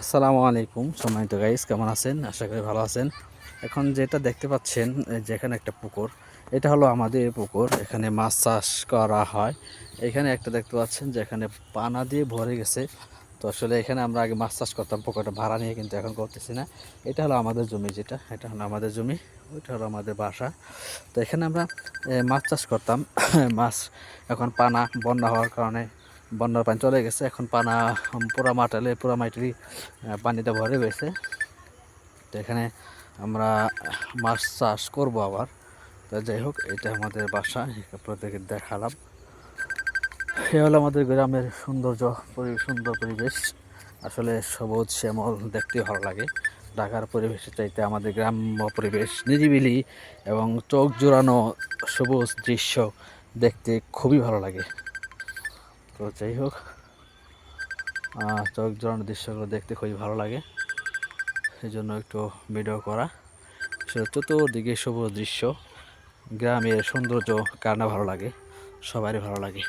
আসসালামু আলাইকুম সম্মানিত গাইস, কেমন আছেন? আশা করি ভালো আছেন। এখন যেটা দেখতে পাচ্ছেন, যেখানে একটা পুকুর, এটা হলো আমাদের পুকুর। এখানে মাছ চাষ করা হয়। এখানে একটা দেখতে পাচ্ছেন যেখানে পানা দিয়ে ভরে গেছে। তো আসলে এখানে আমরা আগে মাছ চাষ করতাম, পুকুরটা ভাড়া নিয়ে, কিন্তু এখন করতেছি না। এটা হলো আমাদের জমি, এটা হলো আমাদের জমি, ওইটা হলো আমাদের বাসা। তো এখানে আমরা মাছ চাষ করতাম। মাছ এখন পানা বন্যা হওয়ার কারণে বন্যার পানি চলে গেছে। এখন পানা পুরা মাটিরই পানিতে ভরে গেছে। তো এখানে আমরা মাছ চাষ করব আবার। তো যাই হোক, এটা আমাদের বাসা, আপনাদেরকে দেখালাম। এ হলো আমাদের গ্রামের সুন্দর পরিবেশ। আসলে সবুজ শ্যামল দেখতে ভালো লাগে। ঢাকার পরিবেশের চাইতে আমাদের গ্রাম্য পরিবেশ নিরিবিলি এবং চোখ জোড়ানো সবুজ দৃশ্য দেখতে খুবই ভালো লাগে। তো যাই হোক, চোখ জোড়ানো দৃশ্যগুলো দেখতে খুবই ভালো লাগে, সেই জন্য একটু ভিডিও করা। চতুর্দিকে সবুজ দৃশ্য, গ্রামের সৌন্দর্য কার না ভালো লাগে, সবারই ভালো লাগে।